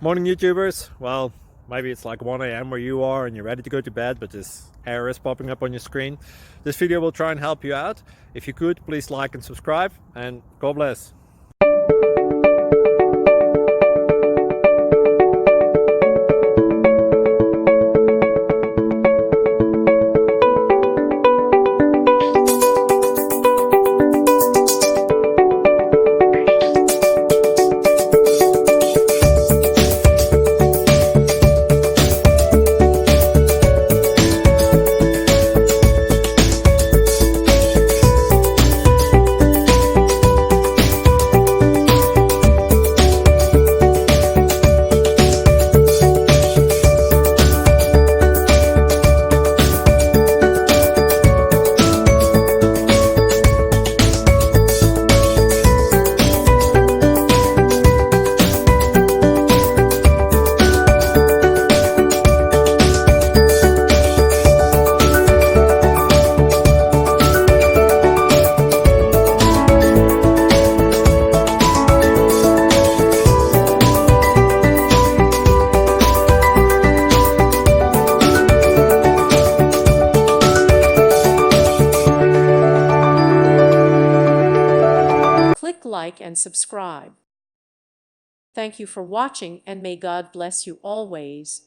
Morning YouTubers. Well, maybe it's like 1 a.m. where you are and you're ready to go to bed, but this error is popping up on your screen. This video will try and help you out. If you could, please like and subscribe, and God bless. Click like and subscribe. Thank you for watching, and may God bless you always.